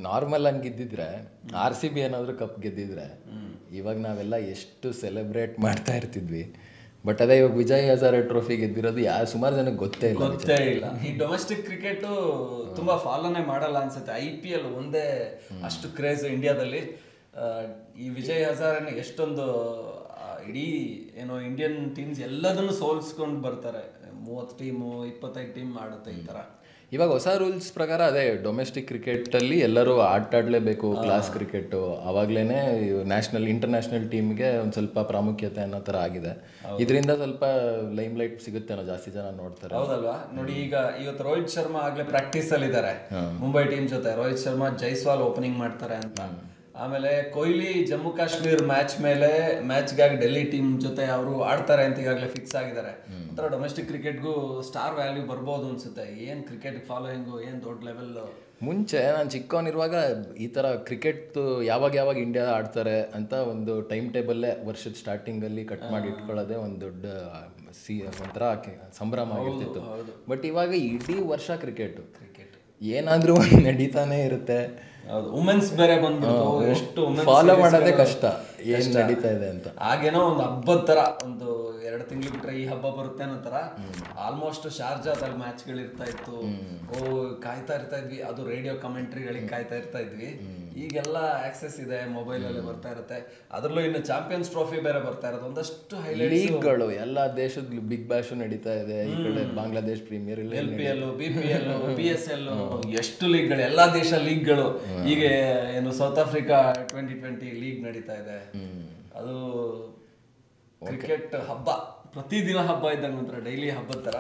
Normal ಆಗಿ ಗೆದ್ದಿದ್ರೆ RCB ಏನಾದರೂ cup ಗೆದ್ದಿದ್ರೆ ಇವಾಗ ನಾವೆಲ್ಲ ಎಷ್ಟು ಸೆಲೆಬ್ರೇಟ್ ಮಾಡ್ತಾ ಇರ್ತಿದ್ವಿ. ಬಟ್ ಅದೇ ಇವಾಗ ವಿಜಯ್ ಹಜಾರೆ ಟ್ರೋಫಿ ಗೆದ್ದಿರೋದು ಸುಮಾರು ಜನಕ್ಕೆ ಗೊತ್ತೇ ಇಲ್ಲ. ಈ ಡೊಮೆಸ್ಟಿಕ್ ಕ್ರಿಕೆಟು ತುಂಬಾ ಫಾಲೋನೇ ಮಾಡಲ್ಲ ಅನ್ಸುತ್ತೆ. IPL ಒಂದೇ ಅಷ್ಟು ಕ್ರೇಜ್ ಇಂಡಿಯಾದಲ್ಲಿ. ಈ ವಿಜಯ್ ಹಜಾರೆನ ಎಷ್ಟೊಂದು ಇಡೀ ಏನೋ ಇಂಡಿಯನ್ ಟೀಮ್ಸ್ ಎಲ್ಲದನ್ನು ಸೋಲ್ಸ್ಕೊಂಡು ಬರ್ತಾರೆ. 30 ಟೀಮು 25 ಟೀಮ್ ಆಡುತ್ತೆ ಈ ತರ. ಇವಾಗ ಹೊಸ ರೂಲ್ಸ್ ಪ್ರಕಾರ ಅದೇ ಡೊಮೆಸ್ಟಿಕ್ ಕ್ರಿಕೆಟಲ್ಲಿ ಎಲ್ಲರೂ ಆಡಲೇಬೇಕು ಕ್ಲಾಸ್ ಕ್ರಿಕೆಟು. ಆವಾಗಲೇ ನ್ಯಾಷನಲ್ ಇಂಟರ್ನ್ಯಾಷನಲ್ ಟೀಮ್ಗೆ ಒಂದು ಸ್ವಲ್ಪ ಪ್ರಾಮುಖ್ಯತೆ ಅನ್ನೋ ಥರ ಆಗಿದೆ. ಇದರಿಂದ ಸ್ವಲ್ಪ ಲೈಮ್ ಲೈಟ್ ಸಿಗುತ್ತೆ, ಜಾಸ್ತಿ ಜನ ನೋಡ್ತಾರೆ. ಹೌದಲ್ವಾ? ನೋಡಿ, ಇವತ್ತು ರೋಹಿತ್ ಶರ್ಮಾ ಆಗ್ಲೇ ಪ್ರಾಕ್ಟೀಸ್ ಅಲ್ಲಿ ಇದ್ದಾರೆ ಮುಂಬೈ ಟೀಮ್ ಜೊತೆ. ರೋಹಿತ್ ಶರ್ಮಾ ಜೈಸ್ವಾಲ್ ಓಪನಿಂಗ್ ಮಾಡ್ತಾರೆ ಅಂತ. ಆಮೇಲೆ ಕೊಹ್ಲಿ ಜಮ್ಮು ಕಾಶ್ಮೀರ್ ಮ್ಯಾಚ್ಗಾಗಿ ಡೆಲ್ಲಿ ಟೀಮ್ ಜೊತೆ ಅವರು ಆಡ್ತಾರೆ ಅಂತ ಈಗಾಗಲೇ ಫಿಕ್ಸ್ ಆಗಿದ್ದಾರೆ. ಒಂಥರ ಡೊಮೆಸ್ಟಿಕ್ ಕ್ರಿಕೆಟ್ಗೂ ಸ್ಟಾರ್ ವ್ಯಾಲ್ಯೂ ಬರ್ಬೋದು ಅನ್ಸುತ್ತೆ. ಏನ್ ಕ್ರಿಕೆಟ್ ಫಾಲೋಯಿಂಗು ಏನ್ ದೊಡ್ಡ ಲೆವೆಲ್. ಮುಂಚೆ ನಾನು ಚಿಕ್ಕವನಿರುವಾಗ ಈ ಥರ ಕ್ರಿಕೆಟ್ ಯಾವಾಗ ಇಂಡಿಯಾ ಆಡ್ತಾರೆ ಅಂತ ಒಂದು ಟೈಮ್ ಟೇಬಲ್ಲೇ ವರ್ಷದ ಸ್ಟಾರ್ಟಿಂಗಲ್ಲಿ ಕಟ್ ಮಾಡಿ ಇಟ್ಕೊಳ್ಳೋದೇ ಒಂದು ದೊಡ್ಡ ಒಂಥರ ಸಂಭ್ರಮ ಆಗಿರ್ತಿತ್ತು. ಬಟ್ ಇವಾಗ ಇಡೀ ವರ್ಷ ಕ್ರಿಕೆಟ್ ಏನಾದರೂ ಒಂದು ನಡೀತಾನೆ ಇರುತ್ತೆ. ಹೌದು, ವುಮೆನ್ಸ್ ಬೇರೆ ಬಂದ್ಬಿಟ್ಟು ಎಷ್ಟು ಫಾಲೋ ಮಾಡೋದೇ ಕಷ್ಟ ಏನ್ ನಡೀತಾ ಇದೆ ಅಂತ. ಹಾಗೇನೋ ಒಂದು ಹಬ್ಬದ ತರ, ಒಂದು 2 ತಿಂಗಳು ಬಿಟ್ರೆ ಈ ಹಬ್ಬ ಬರುತ್ತೆ ಅನ್ನೋ ತರ ಆಲ್ಮೋಸ್ಟ್ ಶಾರ್ಜಾದಲ್ಲಿ ಮ್ಯಾಚ್ಗಳು ಇರ್ತಾ ಇತ್ತು. ಕಾಯ್ತಾ ಇರ್ತಾ ಇದ್ವಿ, ಅದು ರೇಡಿಯೋ ಕಮೆಂಟ್ರಿಗಳಿಗೆ ಕಾಯ್ತಾ ಇರ್ತಾ ಇದ್ವಿ. ಈಗೆಲ್ಲ ಆಕ್ಸೆಸ್ ಇದೆ, ಮೊಬೈಲಲ್ಲಿ ಬರ್ತಾ ಇರುತ್ತೆ. ಅದರಲ್ಲೂ ಇನ್ನು ಚಾಂಪಿಯನ್ಸ್ ಟ್ರೋಫಿ ಬೇರೆ ಬರ್ತಾ ಇರೋದು. ಒಂದಷ್ಟು ಲೀಗ್ಗಳು ಎಲ್ಲ ದೇಶದ ಬಿಗ್ ಬ್ಯಾಶ್ ನಡೀತಾ ಇದೆ. ಈ ಕಡೆ Bangladesh premier, LPL, BPL, PSL, ಎಷ್ಟು ಲೀಗ್ಗಳು, ಎಲ್ಲಾ ದೇಶ ಲೀಗ್ಗಳು. ಈಗ ಏನು ಸೌತ್ ಆಫ್ರಿಕಾ 2020 ಲೀಗ್ ನಡೀತಾ ಇದೆ. ಅದು ಕ್ರಿಕೆಟ್ ಹಬ್ಬ, ಪ್ರತಿದಿನ ಹಬ್ಬ ಇದ್ದಂಗೆ ಒಂಥರ ಡೈಲಿ ಹಬ್ಬದ ತರ.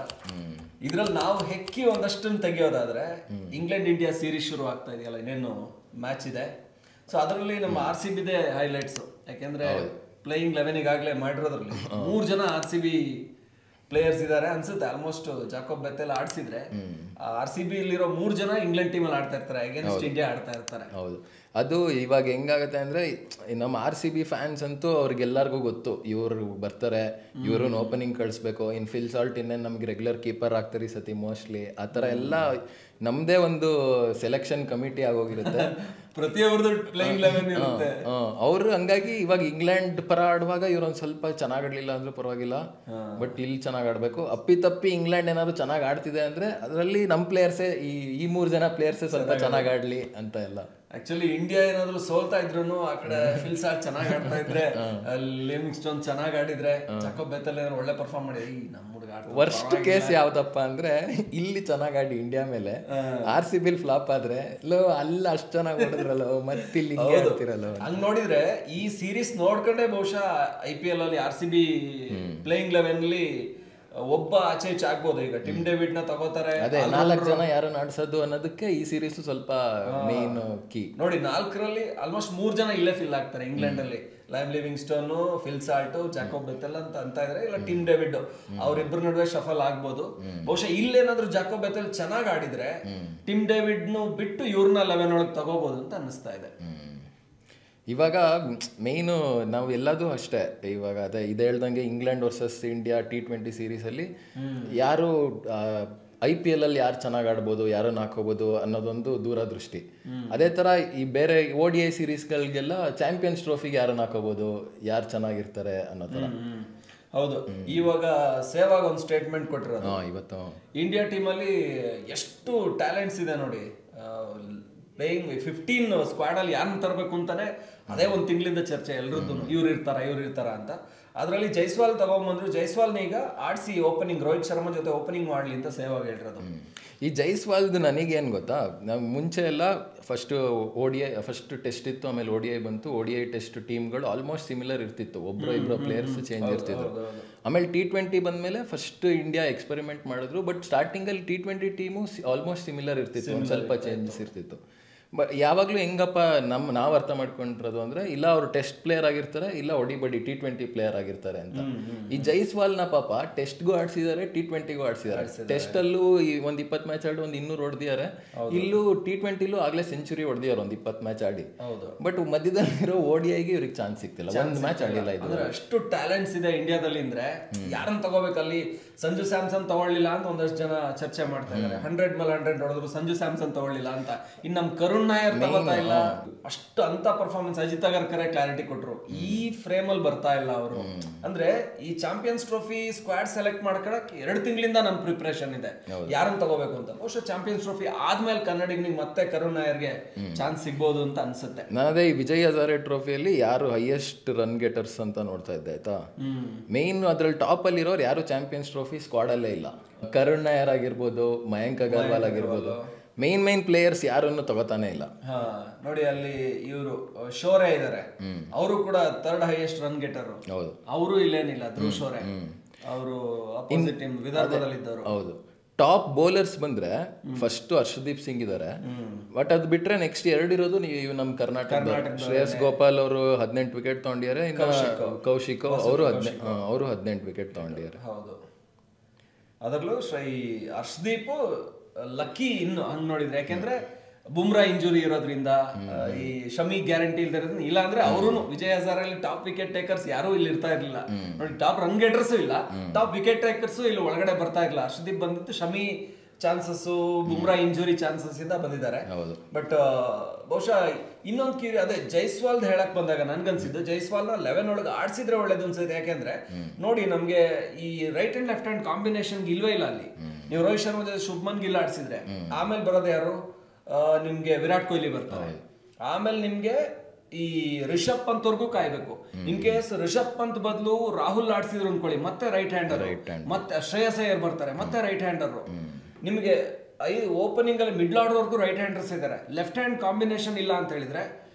ಇದ್ರಲ್ಲಿ ನಾವು ಹೆಕ್ಕಿ ಒಂದಷ್ಟನ್ನು ತೆಗಿಯೋದಾದ್ರೆ ಇಂಗ್ಲೆಂಡ್ ಇಂಡಿಯಾ ಸೀರೀಸ್ ಶುರು ಆಗ್ತಾ ಇದೆಯಲ್ಲ, ಇನ್ನೇನು ಮ್ಯಾಚ್ ಇದೆ. ಸೊ ಅದರಲ್ಲಿ ನಮ್ಮ RCB ದೇ ಹೈಲೈಟ್ಸ್. ಯಾಕೆಂದ್ರೆ ಪ್ಲೇಯಿಂಗ್ 11 ಈಗಾಗಲೇ ಮಾಡಿರೋದ್ರಲ್ಲಿ 3 ಜನ RCB ಪ್ಲೇಯರ್ಸ್ ಇದ್ದಾರೆ ಅನ್ಸುತ್ತೆ. ಆಲ್ಮೋಸ್ಟ್ ಜಾಕೋಬ್ ಬೆಥೆಲ್ ಆಡ್ಸಿದ್ರೆ RCB ಇಲ್ಲಿರೋ 3 ಜನ ಇಂಗ್ಲೆಂಡ್ ಟೀಮಲ್ಲಿ ಆಡ್ತಾ ಇರ್ತಾರೆ, ಅಗೇನ್ಸ್ಟ್ ಇಂಡಿಯಾ ಆಡ್ತಾ ಇರ್ತಾರೆ. ಹೌದು, ಅದು ಇವಾಗ ಹೆಂಗಾಗುತ್ತೆ ಅಂದರೆ ನಮ್ಮ RCB ಫ್ಯಾನ್ಸ್ ಅಂತೂ ಅವ್ರಿಗೆಲ್ಲರಿಗೂ ಗೊತ್ತು ಇವರು ಬರ್ತಾರೆ, ಇವ್ರನ್ನ ಓಪನಿಂಗ್ ಕಳಿಸ್ಬೇಕು. ಇನ್ ಫಿಲ್ ಸಾಲ್ಟ್ ಇನ್ನೇನು ನಮ್ಗೆ ರೆಗ್ಯುಲರ್ ಕೀಪರ್ ಆಗ್ತಾರೆ ಈ ಸತಿ ಮೋಸ್ಟ್ಲಿ. ಆ ಥರ ಎಲ್ಲ ನಮ್ಮದೇ ಒಂದು ಸೆಲೆಕ್ಷನ್ ಕಮಿಟಿ ಆಗೋಗಿರುತ್ತೆ. ಪ್ರತಿಯೊಬ್ಬರದು ಪ್ಲೇಯಿಂಗ್ 11 ಇರುತ್ತೆ. ಅವರು ಹಂಗಾಗಿ ಇವಾಗ ಇಂಗ್ಲೆಂಡ್ ಪರ ಆಡುವಾಗ ಇವ್ರೊಂದು ಸ್ವಲ್ಪ ಚೆನ್ನಾಗಿ ಆಡಲಿಲ್ಲ ಅಂದ್ರೂ ಪರವಾಗಿಲ್ಲ, ಬಟ್ ಇಲ್ಲಿ ಚೆನ್ನಾಗಿ ಆಡಬೇಕು. ಅಪ್ಪಿತಪ್ಪಿ ಇಂಗ್ಲೆಂಡ್ ಏನಾದ್ರು ಚೆನ್ನಾಗಿ ಆಡ್ತಿದೆ ಅಂದರೆ ಅದರಲ್ಲಿ ನಮ್ಮ ಪ್ಲೇಯರ್ಸೇ ಈ 3 ಜನ ಪ್ಲೇಯರ್ಸೇ ಸ್ವಲ್ಪ ಚೆನ್ನಾಗಿ ಆಡಲಿ ಅಂತ ಎಲ್ಲ. ಆಕ್ಚುಲಿ ಇಂಡಿಯಾ ಏನಾದ್ರು ಸೋಲ್ತಾ ಇದ್ರು ಆ ಕಡೆ ಫಿಲ್ ಸಾಲ್ಟ್ ಚೆನ್ನಾಗಿ ಆಡ್ತಾ ಇದ್ರೆ, ಲಿವಿಂಗ್ಸ್ಟೋನ್ ಚೆನ್ನಾಗಿ ಆಡಿದ್ರೆ, ಜಾಕೋಬ್ ಬೆಥೆಲ್ ಏನಾದ್ರು ಒಳ್ಳೆ ಪರ್ಫಾರ್ಮ್ ಮಾಡಿ ನಮ್ಮ ಹುಡುಗ ವರ್ಸ್ಟ್ ಕೇಸ್ ಯಾವ್ದಪ್ಪ ಅಂದ್ರೆ ಇಲ್ಲಿ ಚೆನ್ನಾಗಿ ಆಡಿ ಇಂಡಿಯಾ ಮೇಲೆ RCB ಫ್ಲಾಪ್ ಆದ್ರೆ ಅಲ್ಲ ಅಷ್ಟು ಚೆನ್ನಾಗಿ ಹೊಡೆದ್ರಲ್ಲ, ಮತ್ತೆ ಇಲ್ಲಿ ಆಡ್ತಿರಲ್ಲ. ಹಂಗ್ ನೋಡಿದ್ರೆ ಈ ಸೀರೀಸ್ ನೋಡ್ಕೊಂಡೆ ಬಹುಶಃ IPL ಅಲ್ಲಿ RCB ಪ್ಲೇಯಿಂಗ್ 11 ಒಬ್ಬ ಆಚೆ ಈಚೆ ಆಗ್ಬೋದು. ಈಗ ಟಿಮ್ ಡೇವಿಡ್ ನ ತಗೋತಾರೆ, ಅದೇ 4 ಜನ ಯಾರು ಆಡ್ಸೋದು ಅನ್ನೋದಕ್ಕೆ ಈ ಸೀರೀಸ್ ಸ್ವಲ್ಪ ಮೇನ್ ಕೀ. ನೋಡಿ 4ರಲ್ಲಿ ಆಲ್ಮೋಸ್ಟ್ 3 ಜನ ಇಲ್ಲೇ ಫಿಲ್ ಆಗ್ತಾರೆ ಇಂಗ್ಲೆಂಡ್ ಅಲ್ಲಿ. Liam Livingstone, Phil Salt, Jacob Bethell ಅಂತ ಇದ್ರೆ, ಇಲ್ಲ ಟಿಮ್ ಡೇವಿಡ್, ಅವ್ರಿಬ್ಬರ ನಡುವೆ ಶಫಲ್ ಆಗ್ಬೋದು. ಬಹುಶಃ ಇಲ್ಲೇನಾದ್ರೂ ಜಾಕೋಬ್ ಬೆಥೆಲ್ ಚೆನ್ನಾಗಿ ಆಡಿದ್ರೆ ಟಿಮ್ ಡೇವಿಡ್ ಬಿಟ್ಟು ಇವ್ರನ್ನ 11 ಒಳಗೆ ತಗೋಬಹುದು ಅಂತ ಅನ್ನಿಸ್ತಾ ಇದೆ. ಇವಾಗ ಮೇಯ್ನು ನಾವು ಎಲ್ಲದೂ ಅಷ್ಟೇ. ಇವಾಗ ಅದೇ ಇದು ಹೇಳ್ದಂಗೆ ಇಂಗ್ಲೆಂಡ್ ವರ್ಸಸ್ ಇಂಡಿಯಾ T20 ಸೀರೀಸಲ್ಲಿ ಯಾರು IPL ಅಲ್ಲಿ ಯಾರು ಚೆನ್ನಾಗಿ ಆಡ್ಬೋದು, ಯಾರನ್ನು ಹಾಕೋಬೋದು ಅನ್ನೋದೊಂದು ದೂರದೃಷ್ಟಿ. ಅದೇ ಥರ ಈ ಬೇರೆ ODI ಸೀರೀಸ್ಗಳಿಗೆಲ್ಲ ಚಾಂಪಿಯನ್ಸ್ ಟ್ರೋಫಿಗೆ ಯಾರನ್ನು ಹಾಕೋಬೋದು, ಯಾರು ಚೆನ್ನಾಗಿರ್ತಾರೆ ಅನ್ನೋ ಥರ. ಹೌದು, ಇವಾಗ ಸೇವಾಗ್ ಒಂದು ಸ್ಟೇಟ್ಮೆಂಟ್ ಕೊಟ್ಟಿರೋದು. ಇವತ್ತು ಇಂಡಿಯಾ ಟೀಮಲ್ಲಿ ಎಷ್ಟು ಟ್ಯಾಲೆಂಟ್ಸ್ ಇದೆ ನೋಡಿ. ಪ್ಲೇಯಿಂಗ್ 15 ಸ್ಕ್ವಾಡ್ ಅಲ್ಲಿ ಯಾರನ್ನ ತರಬೇಕು ಅಂತಾನೆ ಅದೇ 1 ತಿಂಗಳಿಂದ ಚರ್ಚೆ ಎಲ್ರದ್ದು. ಇವ್ರು ಇರ್ತಾರ ಅಂತ. ಅದರಲ್ಲಿ ಜೈಸ್ವಾಲ್ ತಗೊಂಡ್ಬಂದ್ರು. ಜೈಸ್ವಾಲ್ನ ಈಗ ಆಡಿಸಿ ಓಪನಿಂಗ್ ರೋಹಿತ್ ಶರ್ಮಾ ಜೊತೆ ಓಪನಿಂಗ್ ಮಾಡಲಿ ಅಂತ ಸೇವಾಗ್ ಹೇಳಿರೋದು. ಈ ಜೈಸ್ವಾಲ್ದು ನನಗೇನು ಗೊತ್ತಾ, ನಾವು ಮುಂಚೆ ಎಲ್ಲ ಫಸ್ಟ್ ಟೆಸ್ಟ್ ಇತ್ತು, ಆಮೇಲೆ ODI ಬಂತು. ODI ಟೆಸ್ಟ್ ಟೀಮ್ಗಳು ಆಲ್ಮೋಸ್ಟ್ ಸಿಮಿಲರ್ ಇರ್ತಿತ್ತು, ಒಬ್ಬರು ಪ್ಲೇಯರ್ಸ್ ಚೇಂಜ್ ಇರ್ತಿದ್ರು. ಆಮೇಲೆ T20 ಬಂದಮೇಲೆ ಫಸ್ಟ್ ಇಂಡಿಯಾ ಎಕ್ಸ್ಪೆರಿಮೆಂಟ್ ಮಾಡಿದ್ರು. ಬಟ್ ಸ್ಟಾರ್ಟಿಂಗಲ್ಲಿ T20 ಟೀಮು ಆಲ್ಮೋಸ್ಟ್ ಸಿಮಿಲರ್ ಇರ್ತಿತ್ತು, ಒಂದು ಸ್ವಲ್ಪ ಚೇಂಜಸ್ ಇರ್ತಿತ್ತು. ಬಟ್ ಯಾವಾಗಲೂ ಹೆಂಗಪ್ಪ ನಾವು ಅರ್ಥ ಮಾಡ್ಕೊಂಡಿರೋದು ಅಂದರೆ, ಇಲ್ಲ ಅವರು ಟೆಸ್ಟ್ ಪ್ಲೇಯರ್ ಆಗಿರ್ತಾರೆ, ಇಲ್ಲ ಒಡಿಬಡಿ T20 ಪ್ಲೇಯರ್ ಆಗಿರ್ತಾರೆ ಅಂತ. ಈ ಜೈಸ್ವಾಲ್ನ ಪಾಪ ಟೆಸ್ಟ್ಗೂ ಆಡಿಸಿದ್ದಾರೆ, T20ಗೂ ಆಡಿಸಿದ್ದಾರೆ. ಟೆಸ್ಟಲ್ಲೂ ಒಂದು 20 ಮ್ಯಾಚ್ ಆಡಿ ಒಂದು 200 ಹೊಡೆದಿದ್ದಾರೆ. ಇಲ್ಲೂ T20ಲೂ ಆಗಲೇ ಸೆಂಚುರಿ ಹೊಡೆದಿದ್ದಾರೆ ಒಂದು 20 ಮ್ಯಾಚ್ ಆಡಿ. ಬಟ್ ಮಧ್ಯದಲ್ಲಿರೋ ODIಗೆ ಇವ್ರಿಗೆ ಚಾನ್ಸ್ ಸಿಗ್ತಿಲ್ಲ, ಒಂದು ಮ್ಯಾಚ್ ಆಡಿಲ್ಲ. ಇದು ಅಷ್ಟು ಟ್ಯಾಲೆಂಟ್ಸ್ ಇದೆ ಇಂಡಿಯಾದಲ್ಲಿ ಅಂದ್ರೆ ಯಾರನ್ನ ತಗೋಬೇಕಲ್ಲಿ. ಸಂಜು ಸ್ಯಾಮ್ಸನ್ ತಗೊಳ್ಳಿಲ್ಲ ಅಂತ ಒಂದಷ್ಟು ಜನ ಚರ್ಚೆ ಮಾಡ್ತಾ ಇದ್ದಾರೆ. 100 ಮೇಲೆ 100 ಹೊಡೆದ್ರು ಸಂಜು ಸ್ಯಾಮ್ಸನ್ ತಗೊಳ್ಳಿಲ್ಲ ಅಂತ. ಇನ್ನು ನಮ್ ಕರುಣ್ ನಾಯರ್ ತಗೋತಾ ಇಲ್ಲ, ಅಷ್ಟು ಅಂತ ಪರ್ಫಾರ್ಮೆನ್ಸ್. ಅಜಿತ್ ಅಗರ್ಕರೆ ಕ್ಲಾರಿಟಿ ಕೊಟ್ರು, ಈ ಫ್ರೇಮ್ ಅಲ್ಲಿ ಬರ್ತಾ ಇಲ್ಲ ಅವರು. ಅಂದ್ರೆ ಈ ಚಾಂಪಿಯನ್ಸ್ ಟ್ರೋಫಿ ಸ್ಕ್ವಾಡ್ ಸೆಲೆಕ್ಟ್ ಮಾಡ್ಕೊಳಕ್ 2 ತಿಂಗಳಿಂದ ನಮ್ ಪ್ರಿಪರೇಷನ್ ಇದೆ, ಯಾರನ್ನ ತಗೋಬೇಕು ಅಂತ. ಬಹುಶಃ ಚಾಂಪಿಯನ್ಸ್ ಟ್ರೋಫಿ ಆದ್ಮೇಲೆ ಕನ್ನಡಿಗನಿಗೆ ಮತ್ತೆ ಕರುಣ್ ನಾಯರ್ಗೆ ಚಾನ್ಸ್ ಸಿಗ್ಬೋದು ಅಂತ ಅನ್ಸುತ್ತೆ. ನಾನದೇ ಈ ವಿಜಯ್ ಹಜಾರೆ ಟ್ರೋಫಿಯಲ್ಲಿ ಯಾರು ಹೈಯೆಸ್ಟ್ ರನ್ ಗೆಟರ್ಸ್ ಅಂತ ನೋಡ್ತಾ ಇದ್ದೆ ಆಯ್ತಾ. ಮೇನ್ ಅದ್ರಲ್ಲಿ ಟಾಪ್ ಅಲ್ಲಿ ಇರೋರು ಯಾರು ಚಾಂಪಿಯನ್ಸ್ ಟ್ರೋಫಿ ಸ್ಕ್ವಾಡ್ ಅಲ್ಲೇ ಇಲ್ಲ. ಕರುಣ್ ನಾಯರ್ ಆಗಿರ್ಬೋದು, ಮಯಾಂಕ್ ಅಗರ್ವಾಲ್ ಆಗಿರ್ಬೋದು, ಮೇನ್ ಪ್ಲೇಯರ್ಸ್ ಯಾರನ್ನು ತಗೋತಾನೆ ಇಲ್ಲ. ನೋಡಿ ಅಲ್ಲಿ ಇವರು ಶೋರೆ ಇದಾರೆ, ಅವರು ಕೂಡ 3rd ಹೈಯೆಸ್ಟ್ ರನ್ ಗೆಟರ್. ಹೌದು, ಅವರು ಇಲ್ಲೇನಿಲ್ಲ, ಧ್ರುವ್ ಶೋರೆ ಅವರು ಅಪೋಸಿಟ್ ಟೀಮ್ ವಿದರ್ಭದಲ್ಲಿ ಇದ್ದವರು. ಹೌದು. ಟಾಪ್ ಬೌಲರ್ಸ್ ಬಂದ್ರೆ ಫಸ್ಟ್ ಹರ್ಷದೀಪ್ ಸಿಂಗ್ ಇದಾರೆ, ಬಟ್ ಅದ್ ಬಿಟ್ರೆ ನೆಕ್ಸ್ಟ್ 2 ಇರೋದು ನೀವು ನಮ್ಮ ಕರ್ನಾಟಕ. ಶ್ರೇಯಸ್ ಗೋಪಾಲ್ ಅವರು 18 ವಿಕೆಟ್ ತಗೊಂಡಿದ್ದಾರೆ, ಕೌಶಿಕ್ ಅವರು 18 ವಿಕೆಟ್ ತಗೊಂಡಿದ್ದಾರೆ. ಹೌದು, ಅದರಲ್ಲೂ ಹರ್ಷದೀಪ್ ಲಕ್ಕಿ ಇನ್ನು ಹಂಗ್ ನೋಡಿದ್ರೆ, ಯಾಕೆಂದ್ರೆ ಬುಮ್ರಾ ಇಂಜುರಿ ಇರೋದ್ರಿಂದ, ಈ ಶಮಿ ಗ್ಯಾರಂಟಿ ಇಲ್ದಿರೋದ್ರಿಂದ. ಇಲ್ಲ ಅಂದ್ರೆ ಅವರು ವಿಜಯ್ ಹಜಾರಲ್ಲಿ ಟಾಪ್ ವಿಕೆಟ್ ಟೇಕರ್ಸ್ ಯಾರು ಇಲ್ಲಿ ಇರ್ತಾ ಇರ್ಲಿಲ್ಲ ನೋಡಿ. ಟಾಪ್ ರನ್ ಗೆಟರ್ಸ್ ಇಲ್ಲ, ಟಾಪ್ ವಿಕೆಟ್ ಟೇಕರ್ಸ್ ಇಲ್ಲಿ ಒಳಗಡೆ ಬರ್ತಾ ಇರ್ಲಿಲ್ಲ. ಹರ್ಷದೀಪ್ ಬಂದಿತ್ತು Shami chances, Bumrah injury chances ಇಂದ ಬಂದಿದ್ದಾರೆ. ಬಟ್ ಬಹುಶಃ ಇನ್ನೊಂದು ಕ್ಯೂರಿ ಅದೇ ಜೈಸ್ವಾಲ್ ಹೇಳಕ್ ಬಂದಾಗ ನನ್ಗನ್ಸಿದ್ದು, ಜೈಸ್ವಾಲ್ ನ 11 ಒಳಗೆ ಆಡ್ಸಿದ್ರೆ ಒಳ್ಳೇದು ಅನ್ಸುತ್ತೆ. ಯಾಕೆಂದ್ರೆ ನೋಡಿ, ನಮ್ಗೆ ಈ right and left hand combination ಇಲ್ವೇ ಇಲ್ಲ ಅಲ್ಲಿ. ನೀವು ರೋಹಿತ್ ಶರ್ಮಾ ಜೊತೆ ಶುಭ್ಮನ್ ಗಿಲ್ ಆಡ್ಸಿದ್ರೆ, ಆಮೇಲೆ ಬರೋದು ಯಾರು, ನಿಮ್ಗೆ ವಿರಾಟ್ ಕೊಹ್ಲಿ ಬರ್ತಾರೆ. ಆಮೇಲೆ ನಿಮ್ಗೆ ಈ ರಿಷಬ್ ಪಂತ್ ವರ್ಗೂ ಕಾಯ್ಬೇಕು. ಇನ್ ಕೇಸ್ ರಿಷಬ್ ಪಂತ್ ಬದಲು ರಾಹುಲ್ ಆಡ್ಸಿದ್ರು ಅನ್ಕೊಳ್ಳಿ, ಮತ್ತೆ ರೈಟ್ ಹ್ಯಾಂಡರ್, ಮತ್ತೆ ಶ್ರೇಯಸ್ ಅಯ್ಯರ್ ಬರ್ತಾರೆ, ಮತ್ತೆ ರೈಟ್ ಹ್ಯಾಂಡರ್. ನಿಮ್ಗೆ ಓಪನಿಂಗ್ ಅಲ್ಲಿ ಮಿಡ್ಲ್ ಆರ್ಡರ್ ವರ್ಗೂ ರೈಟ್ ಹ್ಯಾಂಡರ್ಸ್ ಇದ್ದಾರೆ. ಲೆಫ್ಟ್ ಹ್ಯಾಂಡ್ ಕಾಂಬಿನೇಷನ್ ಇಲ್ಲ ಅಂತ ಹೇಳಿದ್ರೆ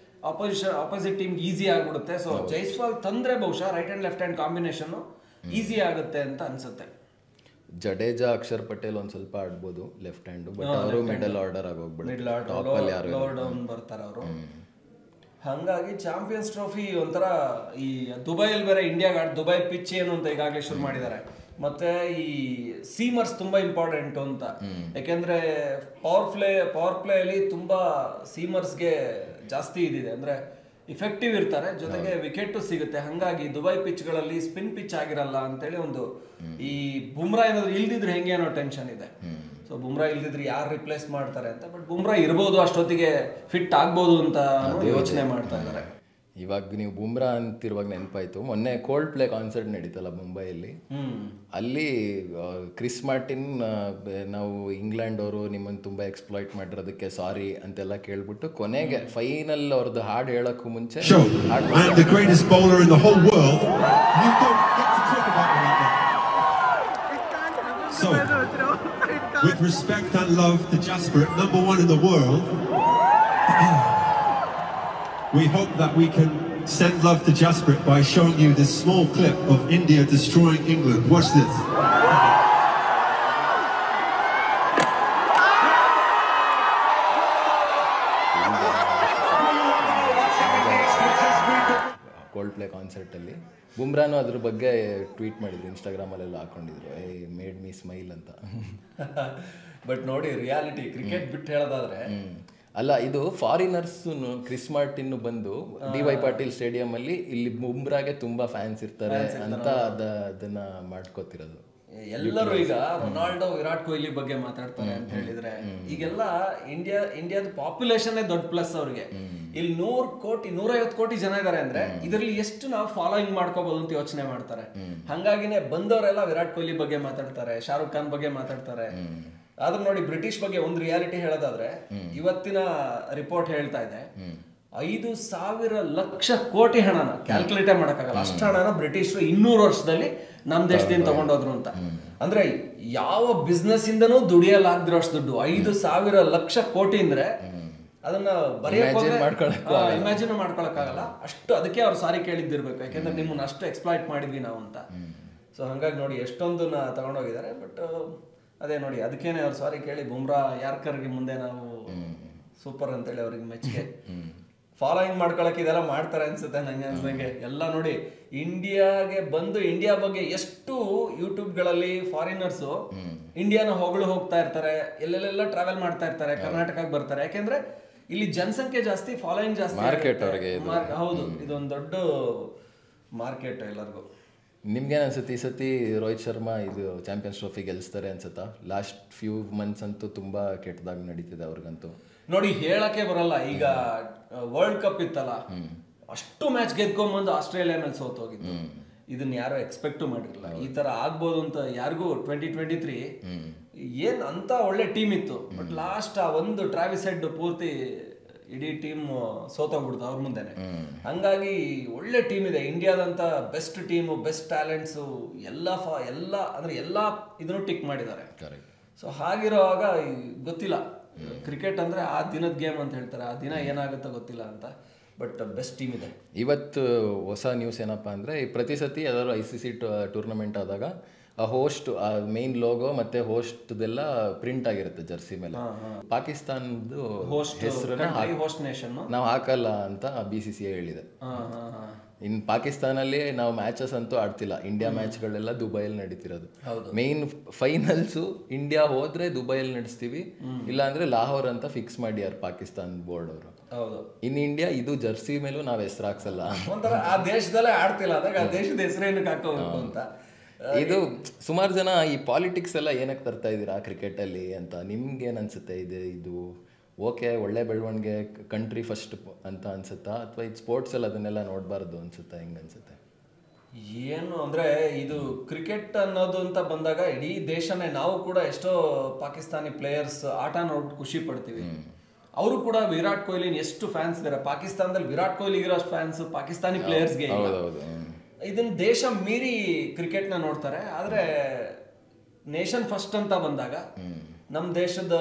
ಅಪೋಸಿಟ್ ಟೀಮ್ ಈಸಿ ಆಗ್ಬಿಡುತ್ತೆ. ಸೊ ಜೈಸ್ವಾಲ್ ತಂದ್ರೆ ಬಹುಶಃ right hand left hand combination easy ಆಗುತ್ತೆ ಅಂತ ಅನ್ಸುತ್ತೆ. ಜಡೇಜಾ, ಅಕ್ಷರ್ ಪಟೇಲ್ ಒಂದ್ ಸ್ವಲ್ಪ ಆಡ್ಬೋದು ಲೆಫ್ಟ್ ಹ್ಯಾಂಡ್, ಬಟ್ ಅವರು ಮಿಡಲ್ ಆರ್ಡರ್ ಬರ್ತಾರೆ ಅವರು. ಹಂಗಾಗಿ ಚಾಂಪಿಯನ್ಸ್ ಟ್ರೋಫಿ ಒಂಥರ ಈ ದುಬೈಯಲ್ಲಿ ಬೇರೆ ಇಂಡಿಯಾಗ ದುಬೈ ಪಿಚ್ ಏನು ಅಂತ ಈಗಾಗಲೇ ಶುರು ಮಾಡಿದ್ದಾರೆ. ಮತ್ತೆ ಈ ಸೀಮರ್ಸ್ ತುಂಬಾ ಇಂಪಾರ್ಟೆಂಟ್ ಅಂತ, ಯಾಕೆಂದ್ರೆ ಪವರ್ ಪ್ಲೇ ಅಲ್ಲಿ ತುಂಬಾ ಸೀಮರ್ಸ್ಗೆ ಜಾಸ್ತಿ ಇದಿದೆ, ಅಂದ್ರೆ ಇಫೆಕ್ಟಿವ್ ಇರ್ತಾರೆ, ಜೊತೆಗೆ ವಿಕೆಟ್ ಸಿಗುತ್ತೆ. ಹಂಗಾಗಿ ದುಬೈ ಪಿಚ್ಗಳಲ್ಲಿ ಸ್ಪಿನ್ ಪಿಚ್ ಆಗಿರಲ್ಲ ಅಂತೇಳಿ ಒಂದು, ಈ ಬುಮ್ರಾ ಏನಾದ್ರು ಇಲ್ದಿದ್ರೆ ಹೆಂಗೆ ಅನ್ನೋ ಟೆನ್ಷನ್ ಇದೆ. ಸೊ ಬುಮ್ರಾ ಇಲ್ದಿದ್ರೆ ಯಾರು ರಿಪ್ಲೇಸ್ ಮಾಡ್ತಾರೆ ಅಂತ. ಬಟ್ ಬುಮ್ರಾ ಇರ್ಬೋದು, ಅಷ್ಟೊತ್ತಿಗೆ ಫಿಟ್ ಆಗ್ಬೋದು ಅಂತ ಯೋಚನೆ ಮಾಡ್ತಾ ಇದ್ದಾರೆ. ಇವಾಗ ನೀವು ಬುಮ್ರಾ ಅಂತಿರುವಾಗ ನೆನಪಾಯ್ತು, ಮೊನ್ನೆ ಕೋಲ್ಡ್ ಪ್ಲೇ ಕಾನ್ಸರ್ಟ್ ನಡೀತಲ್ಲ ಮುಂಬೈಯಲ್ಲಿ, ಅಲ್ಲಿ ಕ್ರಿಸ್ ಮಾರ್ಟಿನ್ ನಾವು ಇಂಗ್ಲೆಂಡ್ ಅವರು ನಿಮ್ಮನ್ನು ತುಂಬ ಎಕ್ಸ್ಪ್ಲಾಯ್ಟ್ ಮಾಡಿರೋದಕ್ಕೆ ಸಾರಿ ಅಂತೆಲ್ಲ ಕೇಳ್ಬಿಟ್ಟು ಕೊನೆಗೆ ಫೈನಲ್ ಅವ್ರದ್ದು ಹಾಡು ಹೇಳೋಕ್ಕೂ ಮುಂಚೆ with respect and love to Jasper, #1 in the world, we hope that we can send love to Jasper by showing you this small clip of India destroying England. Watch this. Coldplay ಕಾನ್ಸರ್ಟಲ್ಲಿ ಬುಮ್ರಾನು ಅದ್ರ ಬಗ್ಗೆ tweet ಮಾಡಿದ್ರು, ಇನ್ಸ್ಟಾಗ್ರಾಮಲ್ಲೆಲ್ಲ ಹಾಕೊಂಡಿದ್ರು, made me smile ಅಂತ. But ನೋಡಿ, reality cricket ಬಿಟ್ಟು ಹೇಳೋದಾದ್ರೆ ಅಲ್ಲ, ಇದು ಫಾರಿನರ್ಸ್ ಕ್ರಿಸ್ ಮಾರ್ಟಿನ್ ಬಂದು DY ಪಾಟೀಲ್ ಸ್ಟೇಡಿಯಂ ಅಲ್ಲಿ ಇಲ್ಲಿ ಬುಮ್ರಾಗೆ ತುಂಬಾ ಫ್ಯಾನ್ಸ್ ಇರ್ತಾರೆ ಅಂತ ಅದನ್ನ ಮಾಡ್ಕೋತಿರೋದು. ಎಲ್ಲರೂ ಈಗ ರೊನಾಲ್ಡೋ, ವಿರಾಟ್ ಕೊಹ್ಲಿ ಬಗ್ಗೆ ಮಾತಾಡ್ತಾರೆ ಅಂತ ಹೇಳಿದ್ರೆ, ಈಗೆಲ್ಲ ಇಂಡಿಯಾದ ಪಾಪ್ಯುಲೇಷನ್ ದೊಡ್ಡ ಪ್ಲಸ್ ಅವ್ರಿಗೆ. ಇಲ್ಲಿ 150 ಕೋಟಿ ಜನ ಇದಾರೆ ಅಂದ್ರೆ ಇದರಲ್ಲಿ ಎಷ್ಟು ನಾವು ಫಾಲೋಯಿಂಗ್ ಮಾಡ್ಕೋಬಹುದು ಅಂತ ಯೋಚನೆ ಮಾಡ್ತಾರೆ. ಹಂಗಾಗಿನೇ ಬಂದವರೆಲ್ಲ ವಿರಾಟ್ ಕೊಹ್ಲಿ ಬಗ್ಗೆ ಮಾತಾಡ್ತಾರೆ, ಶಾರುಖ್ ಖಾನ್ ಬಗ್ಗೆ ಮಾತಾಡ್ತಾರೆ. ಆದ್ರೆ ನೋಡಿ, ಬ್ರಿಟಿಷ್ ಬಗ್ಗೆ ಒಂದು ರಿಯಾಲಿಟಿ ಹೇಳೋದಾದ್ರೆ, ಇವತ್ತಿನ ರಿಪೋರ್ಟ್ ಹೇಳ್ತಾ ಇದೆ 5,000 ಲಕ್ಷ ಕೋಟಿ ಹಣನ ಕ್ಯಾಲ್ಕುಲೇಟೇ ಮಾಡಕ್ಕಾಗಲ್ಲ, ಅಷ್ಟು ಹಣನ ಬ್ರಿಟಿಷರು 200 ವರ್ಷದಲ್ಲಿ ನಮ್ ದೇಶದಿಂದ ತಗೊಂಡೋದ್ರು ಅಂತ. ಅಂದ್ರೆ ಯಾವ ಬಿಸ್ನೆಸ್ ಇಂದನೂ ದುಡಿಯಲಾಗದಿರೋ ಅಷ್ಟು ದುಡ್ಡು, 5,000 ಲಕ್ಷ ಕೋಟಿ ಅಂದ್ರೆ ಅದನ್ನ ಇಮ್ಯಾಜಿನ್ ಮಾಡ್ಕೊಳಕ್ಕಾಗಲ್ಲ ಅಷ್ಟು. ಅದಕ್ಕೆ ಅವ್ರು ಸಾರಿ ಕೇಳಿದ್ದಿರ್ಬೇಕು, ಯಾಕೆಂದ್ರೆ ನಿಮ್ಮನ್ನ ಅಷ್ಟು ಎಕ್ಸ್ಪ್ಲಾಯ್ಟ್ ಮಾಡಿದ್ವಿ ನಾವು ಅಂತ. ಸೊ ಹಂಗಾಗಿ ನೋಡಿ ಎಷ್ಟೊಂದು ತಗೊಂಡೋಗಿದ್ದಾರೆ. ಬಟ್ ಅದೇ ನೋಡಿ, ಅದಕ್ಕೇನೆ ಅವ್ರು ಸಾರಿ ಕೇಳಿ ಬುಮ್ರಾ ಯಾರ್ಕರ್ಗೆ ಮುಂದೆ ನಾವು ಸೂಪರ್ ಅಂತೇಳಿ ಅವ್ರಿಗೆ ಮೆಚ್ಚುಗೆ. ಫಾಲೋಯಿಂಗ್ ಮಾಡ್ಕೊಳಕ್ ಇದೆಲ್ಲ ಮಾಡ್ತಾರೆ ಅನ್ಸುತ್ತೆ ನಂಗೆ ಅನ್ಸಂಗೆ. ಎಲ್ಲ ನೋಡಿ, ಇಂಡಿಯಾಗೆ ಬಂದು ಇಂಡಿಯಾ ಬಗ್ಗೆ ಎಷ್ಟು ಯೂಟ್ಯೂಬ್ಗಳಲ್ಲಿ ಫಾರಿನರ್ಸ್ ಇಂಡಿಯಾನ ಹೋಗ್ತಾ ಇರ್ತಾರೆ, ಎಲ್ಲೆಲ್ಲ ಟ್ರಾವೆಲ್ ಮಾಡ್ತಾ ಇರ್ತಾರೆ, ಕರ್ನಾಟಕಕ್ಕೆ ಬರ್ತಾರೆ. ಯಾಕೆಂದ್ರೆ ಇಲ್ಲಿ ಜನಸಂಖ್ಯೆ ಜಾಸ್ತಿ, ಫಾಲೋಯಿಂಗ್ ಜಾಸ್ತಿ. ಮಾರ್ಕೆಟ್ ಅವ್ರಿಗೆ ಹೌದು, ಇದೊಂದು ದೊಡ್ಡ ಮಾರ್ಕೆಟ್ ಎಲ್ಲರಿಗೂ. ನಿಮ್ಗೇನು ಅನ್ಸುತ್ತೆ ಈ ಸತಿ ರೋಹಿತ್ ಶರ್ಮಾ ಇದು ಚಾಂಪಿಯನ್ಸ್ ಟ್ರೋಫಿ ಗೆಲ್ಲಿಸ್ತಾರೆ ಅನ್ಸುತ್ತಾ? ಲಾಸ್ಟ್ ಫ್ಯೂ ಮಂತ್ಸ್ ಅಂತೂ ತುಂಬ ಕೆಟ್ಟದಾಗಿ ನಡೀತಿದೆ ಅವ್ರಿಗಂತೂ. ನೋಡಿ ಹೇಳಕ್ಕೆ ಬರಲ್ಲ, ಈಗ ವರ್ಲ್ಡ್ ಕಪ್ ಇತ್ತಲ್ಲ, ಅಷ್ಟು ಮ್ಯಾಚ್ ಗೆದ್ಕೊಂಡ್ಬಂದು ಆಸ್ಟ್ರೇಲಿಯಾ ಮೇಲೆ ಸೋತೋಗಿದ್ದು. ಇದನ್ನ ಯಾರು ಎಕ್ಸ್ಪೆಕ್ಟು ಮಾಡಿರಲಿಲ್ಲ ಈ ತರ ಆಗ್ಬೋದು ಅಂತ. ಯಾರಿಗೂ 2023 ಏನ್ ಅಂತ ಒಳ್ಳೆ ಟೀಮ್ ಇತ್ತು, ಬಟ್ ಲಾಸ್ಟ್ ಆ ಒಂದು ಟ್ರಾವಿಸ್ ಹೆಡ್ ಪೂರ್ತಿ ಇಡೀ ಟೀಮ್ ಸೋತೋಗ್ಬಿಡ್ತು ಅವ್ರ ಮುಂದೆನೆ. ಹಂಗಾಗಿ ಒಳ್ಳೆ ಟೀಮ್ ಇದೆ ಇಂಡಿಯಾದಂತ, ಬೆಸ್ಟ್ ಟೀಮು, ಬೆಸ್ಟ್ ಟ್ಯಾಲೆಂಟ್ಸು ಎಲ್ಲ ಅಂದ್ರೆ ಎಲ್ಲ ಇದನ್ನು ಟಿಕ್ ಮಾಡಿದ್ದಾರೆ. ಸೊ ಹಾಗಿರುವಾಗ ಗೊತ್ತಿಲ್ಲ, ಕ್ರಿಕೆಟ್ ಅಂದ್ರೆ ಆ ದಿನದ ಗೇಮ್ ಅಂತ ಹೇಳ್ತಾರೆ, ಆ ದಿನ ಏನಾಗುತ್ತೋ ಗೊತ್ತಿಲ್ಲ ಅಂತ. ಬಟ್ ಬೆಸ್ಟ್ ಟೀಮ್ ಇದೆ. ಇವತ್ತು ಹೊಸ ನ್ಯೂಸ್ ಏನಪ್ಪ ಅಂದರೆ, ಪ್ರತಿ ಸತಿ ಯಾವ್ದಾದ್ರು ICC ಟೂರ್ನಮೆಂಟ್ ಆದಾಗ ಆ ಹೋಸ್ಟ್, ಆ ಮೇನ್ ಲೋಗೋ ಮತ್ತೆ ಹೋಸ್ಟ್ದೆಲ್ಲ ಪ್ರಿಂಟ್ ಆಗಿರುತ್ತೆ ಜರ್ಸಿ ಮೇಲೆ. ಪಾಕಿಸ್ತಾನದ್ದು ಹೆಸರನ್ನ ನಾವು ಹಾಕಲ್ಲ ಅಂತ BCCI ಹೇಳಿದೆ. ಇನ್ನು ಪಾಕಿಸ್ತಾನಲ್ಲಿ ನಾವು ಮ್ಯಾಚಸ್ ಅಂತೂ ಆಡ್ತಿಲ್ಲ, ಇಂಡಿಯಾ ಮ್ಯಾಚ್ಗಳೆಲ್ಲ ದುಬೈಯಲ್ಲಿ ನಡೀತಿರೋದು. ಮೇನ್ ಫೈನಲ್ಸು ಇಂಡಿಯಾ ಹೋದ್ರೆ ದುಬೈಯಲ್ಲಿ ನಡೆಸ್ತೀವಿ, ಇಲ್ಲಾಂದ್ರೆ ಲಾಹೋರ್ ಅಂತ ಫಿಕ್ಸ್ ಮಾಡ್ಯಾರ ಪಾಕಿಸ್ತಾನ ಬೋರ್ಡ್ ಅವರು. ಇನ್ ಇಂಡಿಯಾ ಇದು ಜರ್ಸಿ ಮೇಲೂ ನಾವ್ ಹೆಸರು ಹಾಕ್ಸಲ್ಲ, ಒಂಥರ ಆ ದೇಶದಲ್ಲೇ ಆಡ್ತಿಲ್ಲ ಅಂದಾಗ ಆ ದೇಶದ ಹೆಸರೇನಕ್ಕೆ ಹಾಕೋಬೇಕು ಅಂತ. ಇದು ಸುಮಾರು ಜನ ಈ ಪಾಲಿಟಿಕ್ಸ್ ಎಲ್ಲ ಏನಕ್ಕೆ ತರ್ತಾ ಇದ್ದೀರಾ ಕ್ರಿಕೆಟಲ್ಲಿ ಅಂತ ನಿಮ್ಗೇನು ಅನ್ಸುತ್ತೆ? ಇದು ಓಕೆ, ಒಳ್ಳೆ ಬೆಳವಣಿಗೆ, ಕಂಟ್ರಿ ಫಸ್ಟ್ ಅಂತ ಅನ್ಸುತ್ತಾ, ಅಥವಾ ಇದು ಸ್ಪೋರ್ಟ್ಸಲ್ಲಿ ಅದನ್ನೆಲ್ಲ ನೋಡಬಾರ್ದು ಅನ್ಸುತ್ತಾ? ಹೆಂಗೆ ಅನ್ಸುತ್ತೆ? ಏನು ಅಂದರೆ, ಇದು ಕ್ರಿಕೆಟ್ ಅನ್ನೋದು ಅಂತ ಬಂದಾಗ ಇಡೀ ದೇಶನೇ, ನಾವು ಕೂಡ ಎಷ್ಟೋ ಪಾಕಿಸ್ತಾನಿ ಪ್ಲೇಯರ್ಸ್ ಆಟ ನೋಡಿ ಖುಷಿ ಪಡ್ತೀವಿ. ಅವರು ಕೂಡ ವಿರಾಟ್ ಕೊಹ್ಲಿ ಎಷ್ಟು ಫ್ಯಾನ್ಸ್ ಇದ್ದಾರೆ ಪಾಕಿಸ್ತಾನದಲ್ಲಿ, ವಿರಾಟ್ ಕೊಹ್ಲಿಗಿರೋ ಫ್ಯಾನ್ಸ್ ಪಾಕಿಸ್ತಾನಿ ಪ್ಲೇಯರ್ಸ್ಗೆ. ಇದನ್ನ ದೇಶ ಮೀರಿ ಕ್ರಿಕೆಟ್ನ ನೋಡ್ತಾರೆ. ಆದರೆ ನೇಷನ್ ಫಸ್ಟ್ ಅಂತ ಬಂದಾಗ ನಮ್ಮ ದೇಶದ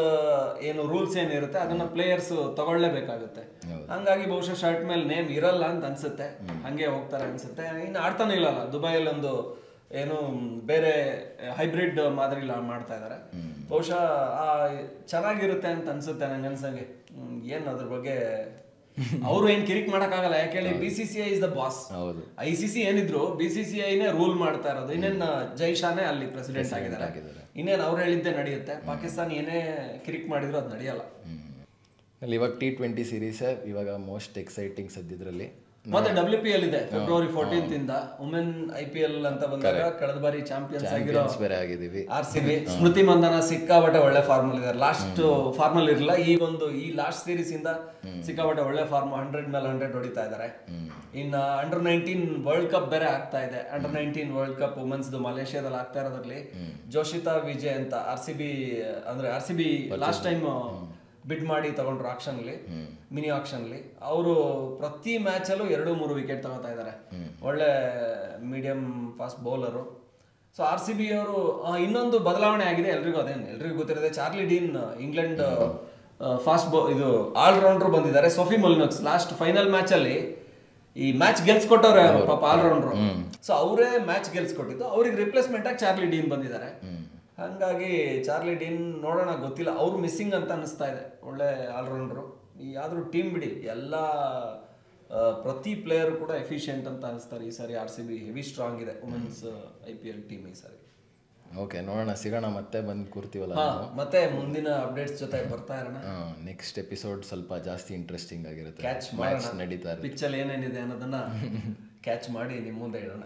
ಏನು ರೂಲ್ಸ್ ಏನಿರುತ್ತೆ ಅದನ್ನ ಪ್ಲೇಯರ್ಸ್ ತಗೊಳ್ಳೇಬೇಕಾಗುತ್ತೆ. ಹಂಗಾಗಿ ಬಹುಶಃ ಶರ್ಟ್ ಮೇಲೆ ನೇಮ್ ಇರಲ್ಲ ಅಂತ ಅನ್ಸುತ್ತೆ, ಹಂಗೆ ಹೋಗ್ತಾರೆ ಅನ್ಸುತ್ತೆ. ಇನ್ನು ಆಡ್ತಾನೆ ಇಲ್ಲಲ್ಲ, ದುಬೈಯಲ್ಲಿ ಒಂದು ಏನು ಬೇರೆ ಹೈಬ್ರಿಡ್ ಮಾದರಿ ಮಾಡ್ತಾ ಇದ್ದಾರೆ. ಬಹುಶಃ ಚೆನ್ನಾಗಿರುತ್ತೆ ಅಂತ ಅನ್ಸುತ್ತೆ ನಂಗೆ ಅನ್ಸಂಗೆ. ಏನ್ ಅದ್ರ ಬಗ್ಗೆ ಅವರು ಏನ್ ಕಿರಿಕ್ ಮಾಡಕ್ಕಾಗಲ್ಲ, ಯಾಕೆ BCCI is the boss. ICC ಏನಿದ್ರು BCCIನೇ ರೂಲ್ ಮಾಡ್ತಾ ಇರೋದು. ಇನ್ನೇನ್ ಜೈಶಾನೇ ಅಲ್ಲಿ ಪ್ರೆಸಿಡೆಂಟ್ ಆಗಿದ್ದಾರೆ, ಇನ್ನೇನು ಅವ್ರು ಹೇಳಿದ್ದೆ ನಡೆಯುತ್ತೆ. ಪಾಕಿಸ್ತಾನ ಏನೇ ಕಿರಿಕ್ ಮಾಡಿದ್ರು ಅದು ನಡೆಯಲ್ಲ. ಇವಾಗ T20 ಸೀರೀಸ್ ಇವಾಗ ಮೋಸ್ಟ್ ಎಕ್ಸೈಟಿಂಗ್ ಸದ್ಯದ್ರಲ್ಲಿ. ಮತ್ತೆ WPL ಇದೆ February 14th ಇಂದ. ವುಮೆನ್ IPL ಅಂತ ಬಂದಾಗ ಕಳೆದ ಬಾರಿ ಚಾಂಪಿಯನ್ಸ್ ಆಗಿದ್ದೀವಿ RCB. ಸ್ಮೃತಿ ಮಂದನ ಸಿಕ್ಕಾಬಟ್ಟೆ ಒಳ್ಳೆ ಫಾರ್ಮಲ್ ಇದ್ದಾರೆ. ಲಾಸ್ಟ್ ಫಾರ್ಮಲ್ ಇರಲಿಲ್ಲ, ಈ ಲಾಸ್ಟ್ ಸೀರೀಸ್ ಇಂದ ಸಿಕ್ಕಾಬಟ್ಟೆ ಒಳ್ಳೆ ಫಾರ್ಮ್, 100 ಮೇಲೆ 100 ಹೊಡಿತಾ ಇದ್ದಾರೆ. ಇನ್ನು ಅಂಡರ್-19 ವರ್ಲ್ಡ್ ಕಪ್ ಬೇರೆ ಆಗ್ತಾ ಇದೆ. ಅಂಡರ್-19 ವರ್ಲ್ಡ್ ಕಪ್ ವುಮೆನ್ಸ್ ಮಲೇಷ್ಯಾದಲ್ಲಿ ಆಗ್ತಾ ಇರೋದ್ರಲ್ಲಿ ಜೋಶಿತಾ ವಿಜಯ್ ಅಂತ RCB ಲಾಸ್ಟ್ ಟೈಮ್ ಬಿಡ್ ಮಾಡಿ ತಗೊಂಡ್ರು ಆಕ್ಷನ್ಲಿ, ಮಿನಿ ಆಕ್ಷನ್ಲಿ. ಅವರು ಪ್ರತಿ ಮ್ಯಾಚಲ್ಲೂ 2-3 ವಿಕೆಟ್ ತಗೋತಾ ಇದ್ದಾರೆ. ಒಳ್ಳೆ medium fast bowler. So RCB ಅವರು ಇನ್ನೊಂದು ಬದಲಾವಣೆ ಆಗಿದೆ, ಎಲ್ರಿಗೂ ಗೊತ್ತಿರುತ್ತೆ. ಚಾರ್ಲಿ ಡೀನ್ ಇಂಗ್ಲೆಂಡ್ ಫಾಸ್ಟ್ ಇದು ಆಲ್ರೌಂಡರ್ ಬಂದಿದ್ದಾರೆ. ಸೋಫಿ ಮೊಲಿನೋಕ್ಸ್ ಲಾಸ್ಟ್ ಫೈನಲ್ ಮ್ಯಾಚ್ ಅಲ್ಲಿ ಈ ಮ್ಯಾಚ್ ಗೆಲ್ಸ್ಕೊಟ್ಟವ್ರೆ ಪಾಪ ಆಲ್ರೌಂಡರ್. ಸೊ ಅವರೇ ಮ್ಯಾಚ್ ಗೆಲ್ಸ್ಕೊಟ್ಟಿದ್ದು, ಅವ್ರಿಗೆ ರಿಪ್ಲೇಸ್ಮೆಂಟ್ ಆಗಿ ಚಾರ್ಲಿ ಡೀನ್ ಬಂದಿದ್ದಾರೆ. ಹಂಗಾಗಿ ಚಾರ್ಲಿ ಡೀನ್ ನೋಡೋಣ, ಗೊತ್ತಿಲ್ಲ, ಅವ್ರು ಮಿಸ್ಸಿಂಗ್ ಅಂತ ಅನಿಸ್ತಾ ಇದೆ. ಒಳ್ಳೆ ಆಲ್ರೌಂಡರು. ಆದ್ರೂ ಟೀಮ್ ಬಿಡಿ ಎಲ್ಲ ಪ್ರತಿ ಪ್ಲೇಯರ್ ಕೂಡ ಎಫಿಷಿಯೆಂಟ್ ಅಂತ ಅನಿಸ್ತಾರೆ. ಈ ಸಾರಿ RCB ಹೆವಿ ಸ್ಟ್ರಾಂಗ್ ಇದೆ ವುಮೆನ್ಸ್ IPL ಟೀಮ್ ಈ ಸಾರಿ. ಓಕೆ, ನೋಡೋಣ, ಸಿಗೋಣ, ಮತ್ತೆ ಬಂದು ಕೂರ್ತೀವಲ್ಲ. ಮತ್ತೆ ಮುಂದಿನ ಅಪ್ಡೇಟ್ಸ್ ಜೊತೆ ಬರ್ತಾ ಇರೋಣ. ನೆಕ್ಸ್ಟ್ ಎಪಿಸೋಡ್ ಸ್ವಲ್ಪ ಜಾಸ್ತಿ ಇಂಟ್ರೆಸ್ಟಿಂಗ್ ಆಗಿರುತ್ತೆ. ಕ್ಯಾಚ್ ನಡೀತಾ ಇರುತ್ತೆ, ಪಿಚ್ಚಲ್ಲಿ ಏನೇನಿದೆ ಅನ್ನೋದನ್ನ ಕ್ಯಾಚ್ ಮಾಡಿ ನಿಮ್ಮ ಮುಂದೆ ಇಡೋಣ.